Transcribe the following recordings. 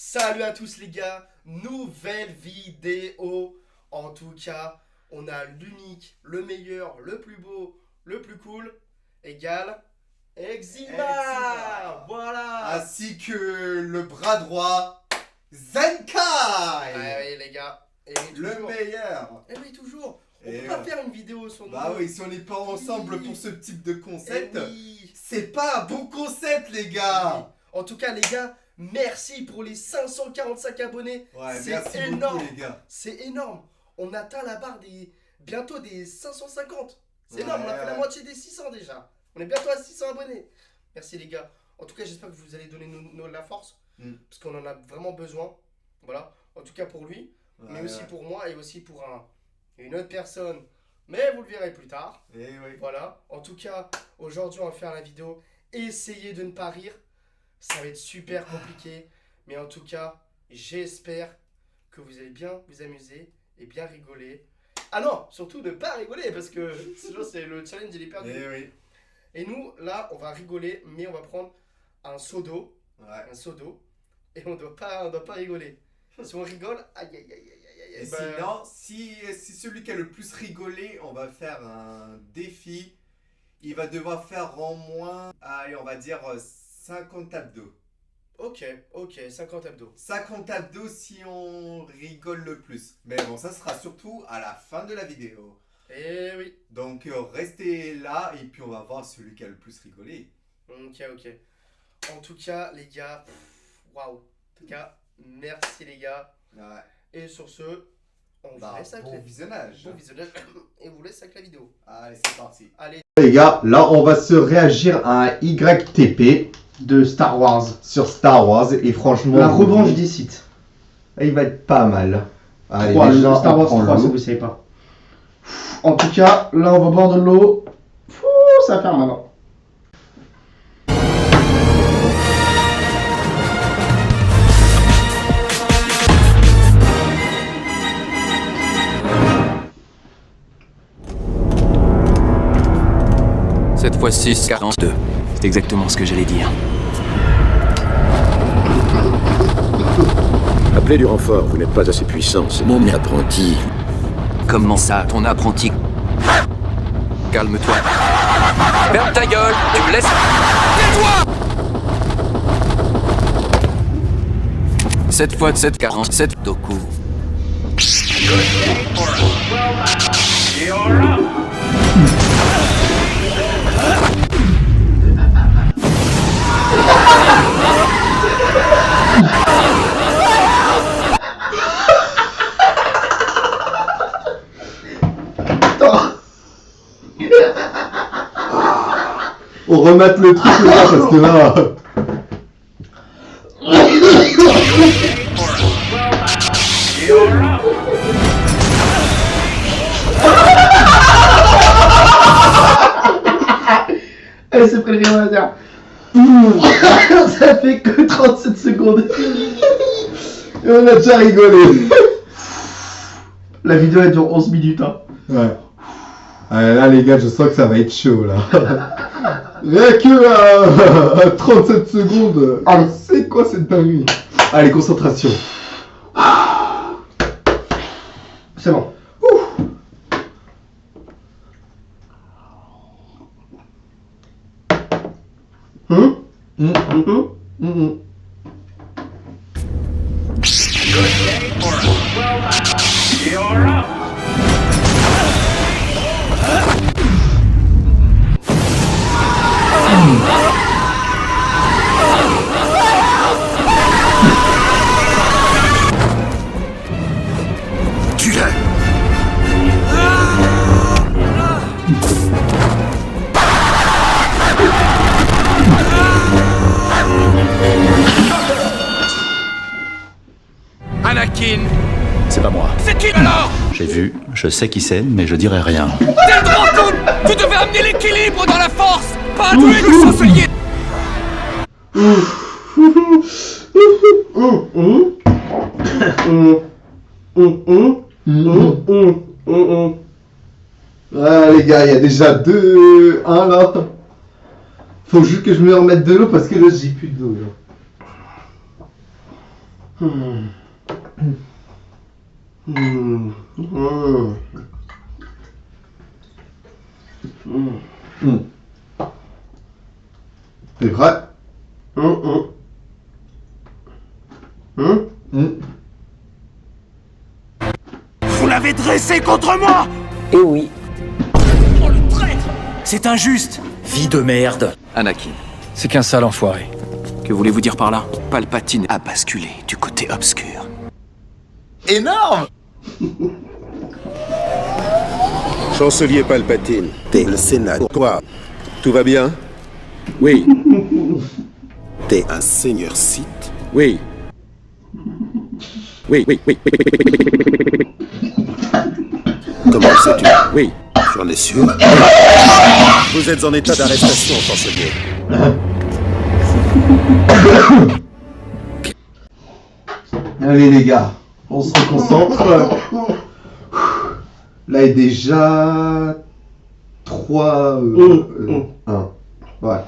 Salut à tous les gars, nouvelle vidéo. En tout cas, on a l'unique, le meilleur, le plus beau, le plus cool, égal Exima. Voilà. Ainsi que le bras droit, Zenkai. Ouais, les gars. Et oui, Le toujours. meilleur. Et oui, toujours. On Et peut pas ouais. faire une vidéo sur nous. Bah oui, si on n'est pas ensemble Oui. pour ce type de concept, Eh oui. c'est pas un bon concept, les gars. En tout cas, les gars, merci pour les 545 abonnés. Ouais, C'est merci énorme. beaucoup, les gars. C'est énorme. On atteint la barre bientôt des 550. C'est Ouais, énorme, on a fait la ouais. moitié des 600 déjà. On est bientôt à 600 abonnés. Merci les gars. En tout cas, j'espère que vous allez donner la force. Parce qu'on en a vraiment besoin. Voilà. En tout cas pour lui, mais Ouais, aussi ouais. pour moi et aussi pour une autre personne. Mais vous le verrez plus tard. Eh oui. Voilà. En tout cas, aujourd'hui, on va faire la vidéo. Essayez de ne pas rire. Ça va être super compliqué. Mais en tout cas, j'espère que vous allez bien vous amuser et bien rigoler. Ah non, surtout ne pas rigoler parce que sinon c'est le challenge, il est perdu. Eh oui. Et nous, là, on va rigoler, mais on va prendre un seau d'eau. Ouais. Un seau d'eau. Et on doit pas rigoler. Si on rigole, aïe aïe aïe aïe aïe. Et sinon, si celui qui a le plus rigolé, on va faire un défi. Il va devoir faire en moins, allez, on va dire 50 abdos. Ok, 50 abdos. 50 abdos si on rigole le plus. Mais bon, ça sera surtout à la fin de la vidéo. Eh oui. Donc restez là et puis on va voir celui qui a le plus rigolé. Ok. En tout cas, les gars, waouh. En tout cas, merci les gars. Ouais. Et sur ce, on vous Bah, laisse avec bon visionnage. bon visionnage. Et on vous laisse avec la vidéo. Allez, c'est parti. Allez. Les gars, là on va se réagir à un YTP de Star Wars. sur Star Wars et franchement La revanche des Sith. il va être pas mal. Allez, 3, déjà, Star on Wars prend 3 si l'eau. vous savez pas. En tout cas, là on va boire de l'eau. Fou, ça va faire mal. Hein. Cette fois-ci, 42. C'est exactement ce que j'allais dire. Appelez du renfort, vous n'êtes pas assez puissant, c'est mon apprenti. Comment ça, ton apprenti? Calme-toi. Ferme ta gueule, tu me laisses... Tais-toi! Cette fois, 747 Doku. On remate le truc là parce que là. Elle s'est pris le rien à dire. Ça fait que 37 secondes. Et on a déjà rigolé. La vidéo elle dure 11 minutes. Hein. Ouais. Allez, là les gars, je sens que ça va être chaud là. Rien que à 37 secondes. Allez. C'est quoi cette dinguerie? Allez, concentration. C'est bon. Tue-le! Anakin, C'est pas moi. c'est qui alors? J'ai vu, je sais qui c'est, mais je dirai rien. T'es le grand con! Tu devais amener l'équilibre dans la force, pas tuer le chancelier! Ah les gars, il y a déjà 2-1 là. Faut juste que je me remette de l'eau parce que là j'ai plus d'eau là. T'es prêt? Vous l'avez dressé contre moi! Eh oui. Oh le traître! C'est injuste! Vie de merde! Anakin, C'est qu'un sale enfoiré. Que voulez-vous dire par là? Palpatine a basculé du côté obscur. Énorme! Chancelier Palpatine, t'es le Sénat. Quoi? Tout va bien? Oui. T'es un seigneur Sith? Oui. Oui. Comment le sais-tu? Oui. J'en ai sûr. Vous êtes en état d'arrestation, chancelier. Allez les gars, on se reconcentre. Là est déjà 3, 1. Ouais.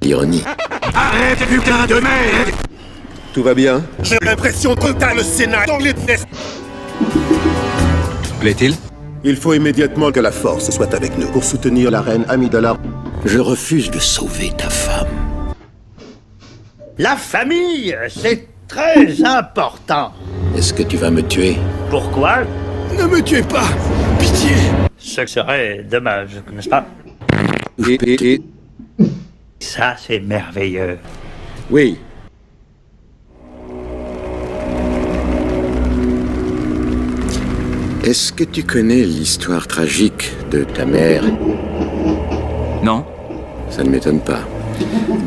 L'ironie. Arrête, putain de merde! Tout va bien? J'ai l'impression que t'as le Sénat dans les fesses. Plaît-il? Il faut immédiatement que la Force soit avec nous pour soutenir la reine Amidala. Je refuse de sauver ta femme. La famille, c'est très important. Est-ce que tu vas me tuer? Pourquoi? Ne me tuez pas! Pitié! Ce serait dommage, n'est-ce pas? Et... Ça, c'est merveilleux. Oui. Est-ce que tu connais l'histoire tragique de ta mère? Non? Ça ne m'étonne pas.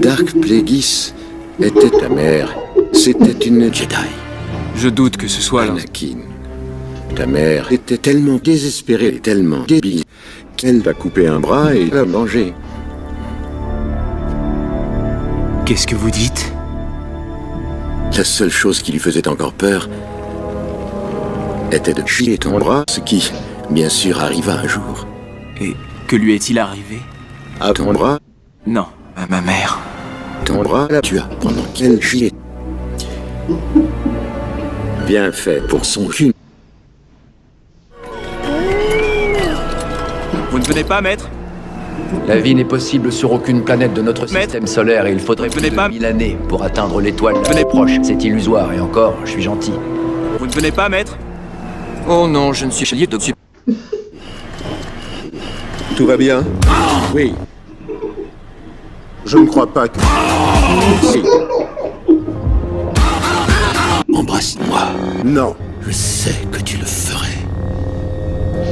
Dark Plagueis était ta mère. C'était une Jedi. Je doute que ce soit là. Anakin. Ta mère était tellement désespérée et tellement débile qu'elle va couper un bras et va manger. Qu'est-ce que vous dites? La seule chose qui lui faisait encore peur était de chier ton bras, ce qui, bien sûr, arriva un jour. Et que lui est-il arrivé? À ton bras, Non, à ma mère. ton bras la tua pendant qu'elle chiait. Bien fait pour son cul. Vous ne venez pas, maître? La vie n'est possible sur aucune planète de notre Maître. système solaire et il faudrait plus Venez de pas. 1000 années pour atteindre l'étoile la Venez. plus proche. C'est illusoire et encore, je suis gentil. Vous ne venez pas, maître? Oh non, je ne suis chalier de... Tout va bien? Oui. Je ne crois pas que... Si. Embrasse-moi. Non. Je sais que tu le ferais.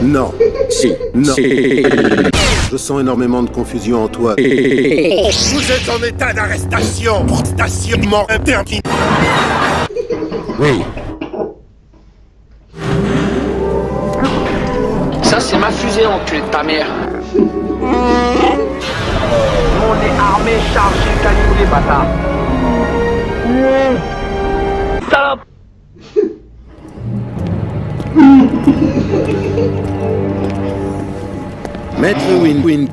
Non. Si. Non. Je sens énormément de confusion en toi. Vous êtes en état d'arrestation pour stationnement interdit. Oui. Ça, c'est ma fusée, enculé de ta mère. On est armé, chargé, calibré, bâtard. Salope. Maître Winwin.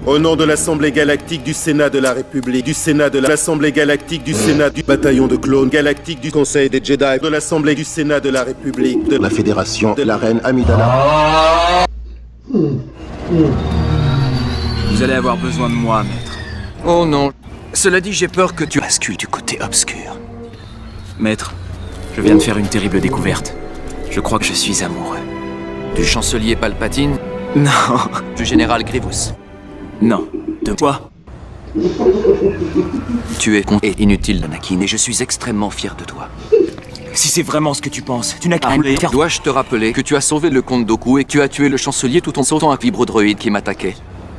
Au nom de l'Assemblée Galactique du Sénat de la République, du Sénat de l'Assemblée Galactique du Sénat du Bataillon de Clones Galactique du Conseil des Jedi, de l'Assemblée du Sénat de la République, de la Fédération de la Reine Amidala. Vous allez avoir besoin de moi, maître. Oh non. Cela dit, j'ai peur que tu bascules du côté obscur. Maître, je viens de faire une terrible découverte. Je crois que je suis amoureux. Du chancelier Palpatine, Non, du général Grievous. non. De quoi? Tu es con et inutile, Anakin, et je suis extrêmement fier de toi. Si c'est vraiment ce que tu penses, tu n'as qu'à me faire... Dois-je te rappeler que tu as sauvé le comte Dooku et que tu as tué le chancelier tout en sautant un vibrodroïde qui m'attaquait?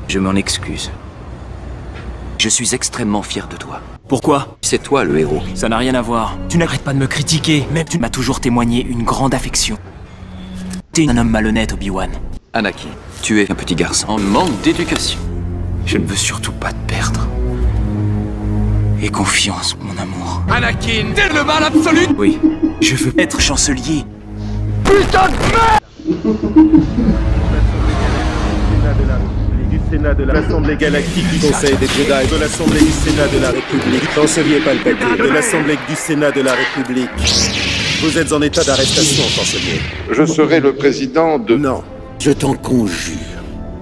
Je m'en excuse. Je suis extrêmement fier de toi. Pourquoi? C'est toi le héros. Ça n'a rien à voir. Tu n'arrêtes pas de me critiquer. Même tu m'as toujours témoigné une grande affection. T'es un homme malhonnête, Obi-Wan. Anakin, tu es un petit garçon en manque d'éducation. Je ne veux surtout pas te perdre. Et confiance, mon amour. Anakin, t'es le mal absolu! Oui, je veux être chancelier. Putain de merde! Du Sénat de l'Assemblée galactique du Conseil des Jedi, de l'Assemblée du Sénat de la République, chancelier Palpatine, de l'Assemblée du Sénat de la République. Vous êtes en état d'arrestation, chancelier. Je serai le président de... Non, Je t'en conjure,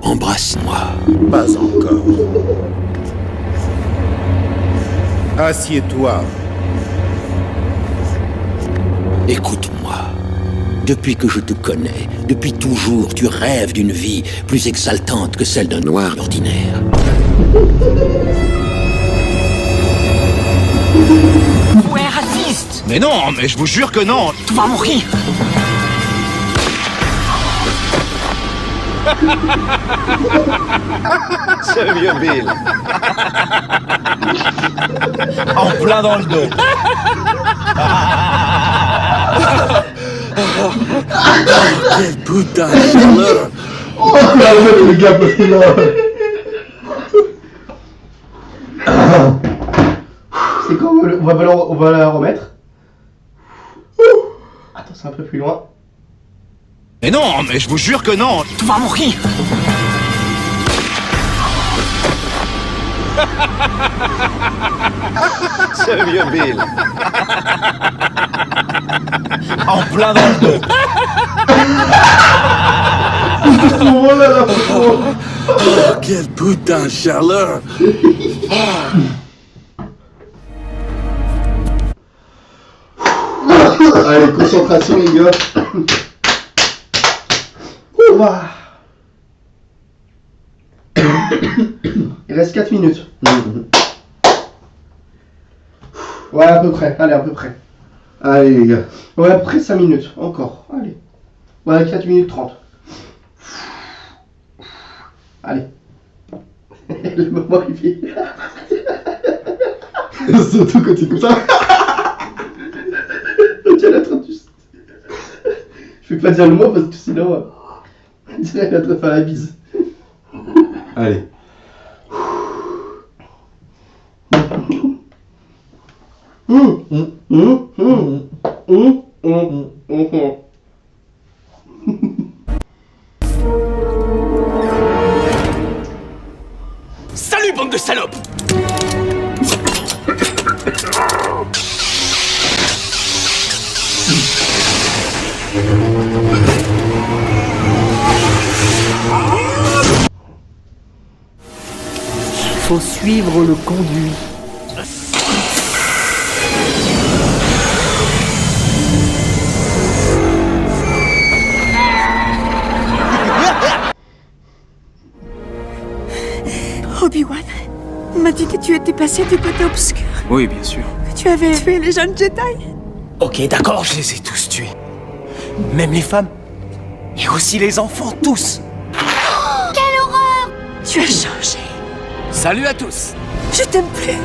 embrasse-moi. pas encore. Assieds-toi. Écoute-moi. Depuis que je te connais, depuis toujours, tu rêves d'une vie plus exaltante que celle d'un noir ordinaire. Ouais, raciste! Mais non, mais je vous jure que non. Tu vas mourir! Ce vieux Bill. En plein dans le dos. Quel putain de chaleur! Oh la gueule, les gars, parce que là. C'est quand on va la remettre. Attends, c'est un peu plus loin. Mais non, mais je vous jure que non. Tu vas mourir! Ce vieux Bill. En plein dans le dos. Voilà la photo. Oh, quel putain de chaleur! Allez, concentration, les gars. Ouah. Il reste 4 minutes. Ouais, à peu près. Allez, à peu près. Allez, les gars. Ouais, à peu près 5 minutes. Encore. Allez. Ouais, 4 minutes 30. Allez. Le moment il vient. Surtout quand il comme ça. Ok, elle est en train de... Je vais pas dire le mot parce que sinon... elle est en train de faire la bise. Allez. Salut, bande de salopes! Faut suivre le conduit. Obi-Wan m'a dit que tu étais passé du côté obscur, Oui, bien sûr. que tu avais tué les jeunes Jedi. Ok, d'accord, je les ai tous tués. Même les femmes. Et aussi les enfants, tous. Quelle horreur! Tu as changé. Salut à tous. Je t'aime plus.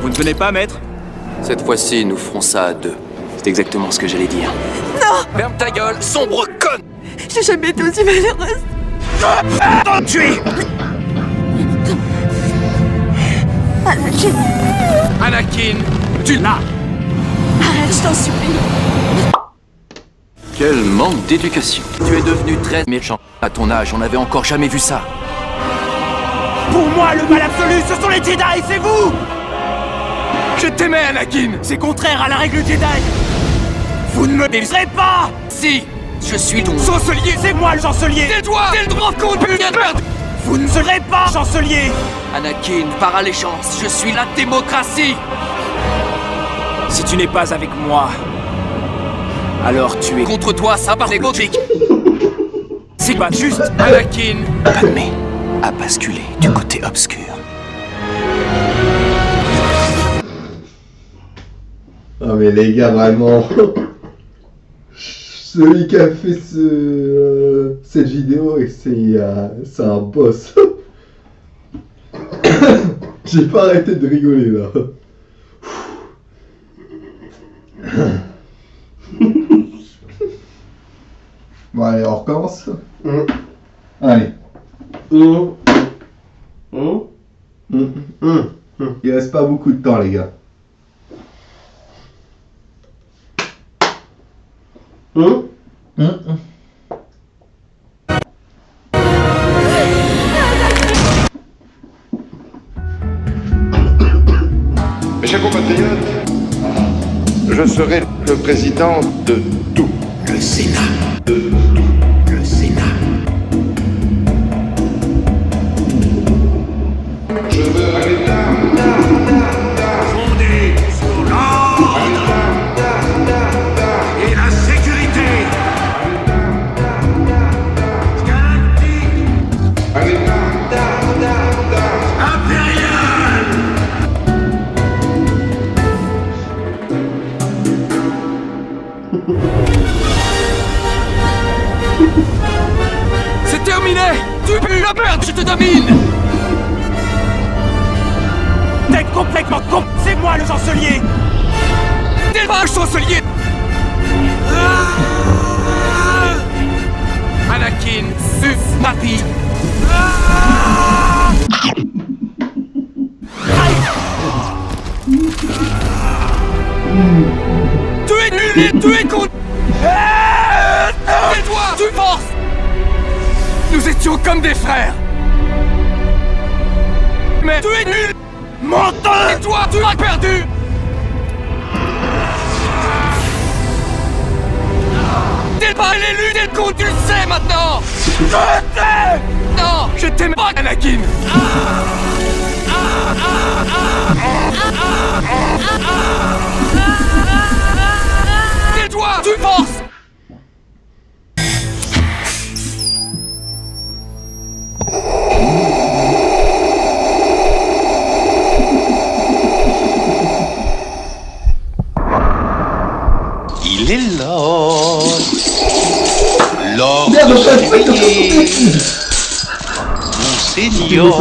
Vous ne venez pas, maître? Cette fois-ci, nous ferons ça à deux. C'est exactement ce que j'allais dire. Non! Ferme ta gueule, sombre conne! J'ai jamais été aussi malheureuse. Tuez! Anakin, Anakin, tu l'as! arrête, je t'en supplie. Quel manque d'éducation. Tu es devenu très méchant. À ton âge, on n'avait encore jamais vu ça. Pour moi, le mal absolu, ce sont les Jedi, c'est vous! Je t'aimais, Anakin! C'est contraire à la règle Jedi! Vous ne me déviserez pas! Si, je suis ton... Chancelier, c'est moi le chancelier! C'est toi! T'es le droit de conduire! Vous ne serez pas chancelier! Anakin, par allégeance, je suis la démocratie! Si tu n'es pas avec moi, alors tu es... Contre toi, ça part égotique! C'est pas juste! Anakin! Padmé a basculé du côté obscur. Ah mais les gars, vraiment. Celui qui a fait cette vidéo, c'est un boss. J'ai pas arrêté de rigoler là. Bon allez, on recommence. Allez. Il reste pas beaucoup de temps les gars. Mes chers compatriotes, je serai le président de tout le Sénat. De tout le Sénat. Je veux un État fondé sur l'ordre et la sécurité. Galactique. Un État impérial. C'est terminé. Tu pues la perdre, je te domine. T'es complètement con. C'est moi le chancelier. T'es pas le chancelier. Anakin, suce ma fille. Tu es nul et tu es con. Tais-toi, tu forces. Nous étions comme des frères. Mais tu es nul. Menteur. Et toi, tu as perdu. T'es pas l'élu des cons, tu le sais maintenant. Je t'aime. Non, je t'aime pas, Anakin. Tais-toi, tu forces. Il est l'or. L'or Merde, de on peut pas février. Mon seigneur.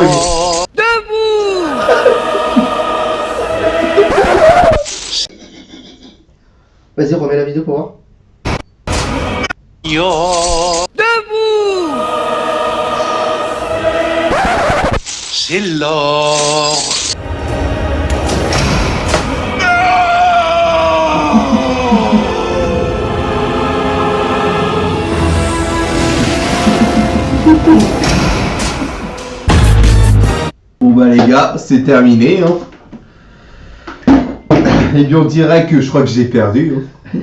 Vas-y, remets la vidéo pour voir. Debout. C'est l'or. Bon bah les gars, c'est terminé hein. Et bien on dirait que je crois que j'ai perdu hein.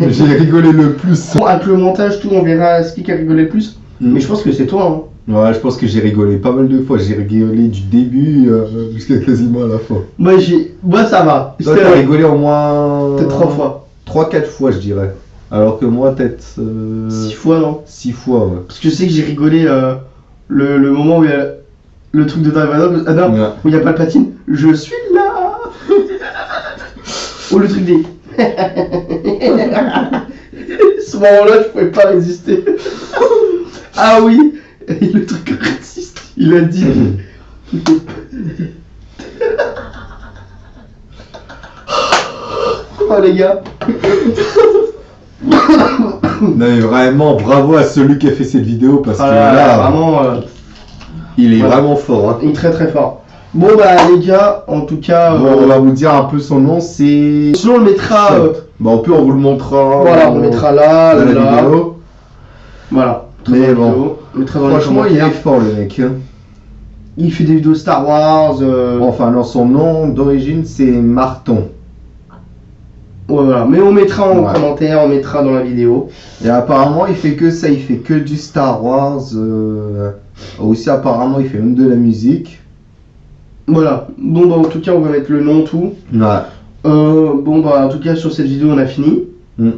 J'ai rigolé le plus. Bon, avec le montage, tout, on verra ce qui a rigolé le plus. Mais je pense que c'est toi, hein. Ouais, je pense que j'ai rigolé pas mal de fois. J'ai rigolé du début jusqu'à quasiment à la fin. Moi ça va. Toi t'as rigolé au moins... Peut-être 3 fois. 3-4 fois je dirais. Alors que moi peut-être... 6 fois non. 6 fois ouais. Parce que je sais que j'ai rigolé le moment où il y a le truc de Dark Vador. Ah non, Ouais. où il y a pas de patine. Je suis là. Ou le truc des... Ce moment-là, je pouvais pas résister. Ah oui. Et le truc résiste. Il a dit... Oh les gars. Non mais vraiment bravo à celui qui a fait cette vidéo parce que là vraiment il est vraiment fort hein. Il est très très fort. Bon bah les gars, en tout cas bon, on va vous dire un peu son nom, c'est... Sinon on le mettra Bon au pire on vous le montrera. Voilà, on le mettra là, dans la là. vidéo. Voilà. Mais bon, on mettra dans franchement les il est commentaires. fort le mec hein. Il fait des vidéos Star Wars. Enfin non, son nom d'origine c'est Marton. Ouais voilà, mais on mettra en Ouais. commentaire, on mettra dans la vidéo. Et apparemment il fait que ça, il fait que du Star Wars. Aussi apparemment il fait même de la musique. Voilà. Bon bah en tout cas on va mettre le nom, tout. Ouais. Bon bah en tout cas sur cette vidéo on a fini.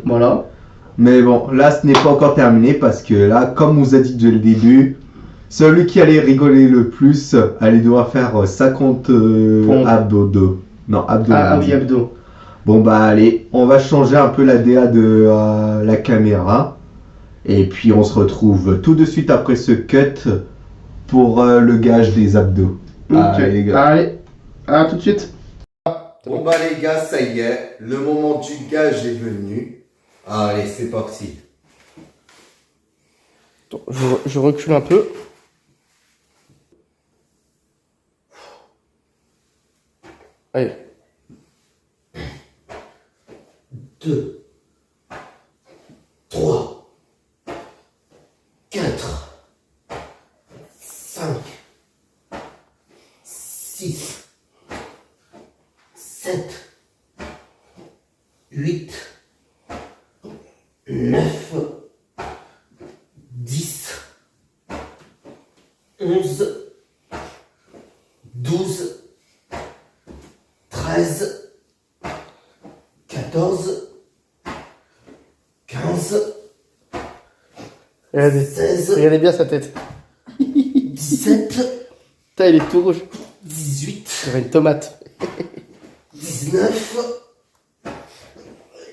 Voilà. Mais bon, là ce n'est pas encore terminé parce que là, comme on vous a dit dès le début, celui qui allait rigoler le plus allait devoir faire 50 abdos. Non, abdos. Ah oui, abdos. Bon bah allez, on va changer un peu la DA de la caméra. Et puis on se retrouve tout de suite après ce cut pour le gage des abdos. Ok. Allez les gars. Allez, à tout de suite. Bon bah les gars, ça y est, le moment du gage est venu. Allez, c'est parti. Je recule un peu. Allez. 2, 3, 4, 5, 6, 7, 8, 9, 10, 11, 12, 13, 14, 15, Regardez, 16, regardez bien sa tête. 17, Putain, il est tout rouge. 18, Il une tomate. 19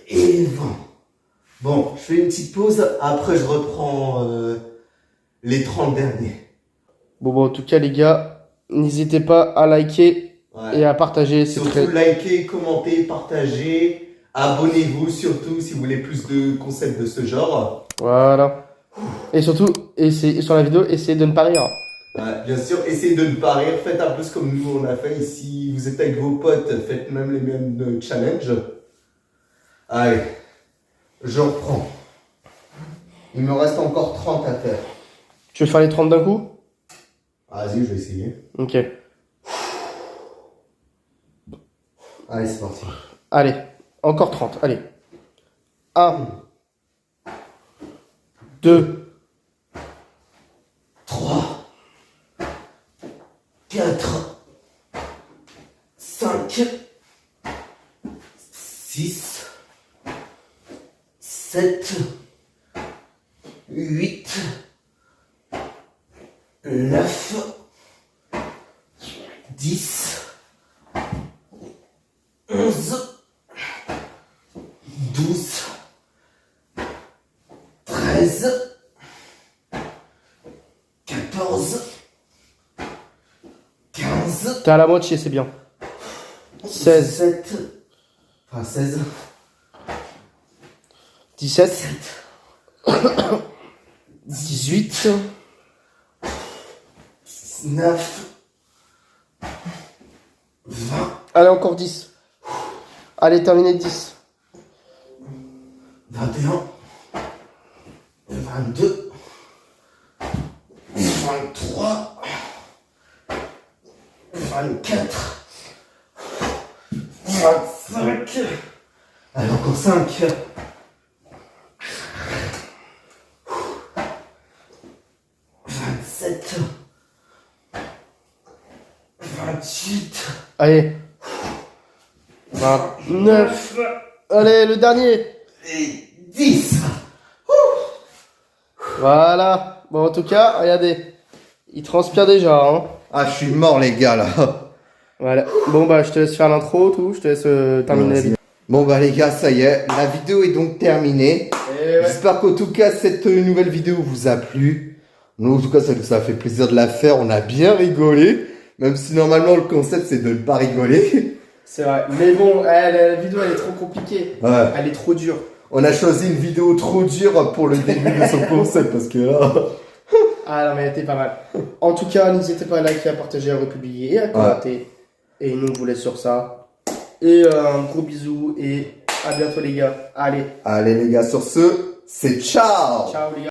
et 20. Bon, je fais une petite pause, après je reprends les 30 derniers. Bon, en tout cas, les gars, n'hésitez pas à liker et à partager. C'est Surtout très... likez, commentez, partagez, abonnez-vous surtout si vous voulez plus de concepts de ce genre. Voilà. Et surtout, sur la vidéo, essayez de ne pas rire. Ouais, bien sûr, essayez de ne pas rire, faites un peu comme nous on a fait. Et si vous êtes avec vos potes, faites même les mêmes challenges. Allez, je reprends. Il me reste encore 30 à faire. Tu veux faire les 30 d'un coup? Vas-y, je vais essayer. Ok. Allez, c'est parti. Allez, encore 30. Allez. 1, 2, 3, 4, 5, 6, 7, 8, 9, 10, 11, 12, 13, 14, 15, t'es à la moitié, c'est bien. 16, 17, enfin 16, 17, 18, 19, 20, allez, encore 10. Allez, terminez 10. 21, 22, 23, 24, 25, allez, encore 5, 27, 28, Allez. 29. Allez, le dernier. et 10. Voilà. Bon, en tout cas, regardez. Il transpire déjà, hein. Ah, je suis mort, les gars, là. Voilà. Bon, bah, je te laisse faire l'intro, tout. Je te laisse terminer la vidéo. Bon, bah, les gars, ça y est. La vidéo est donc terminée. J'espère qu'en tout cas, cette nouvelle vidéo vous a plu. Nous, en tout cas, ça a fait plaisir de la faire. On a bien rigolé. Même si normalement, le concept, c'est de ne pas rigoler. C'est vrai. Mais bon, la vidéo, elle est trop compliquée. Ouais. Elle est trop dure. On a choisi une vidéo trop dure pour le début de son concept parce que là... Ah non, mais elle était pas mal. En tout cas, n'hésitez pas à liker, à partager, à republier et à commenter. Et nous, on vous laisse sur ça. Et un gros bisou et à bientôt, les gars. Allez. Allez, les gars, sur ce, c'est ciao! Ciao, les gars.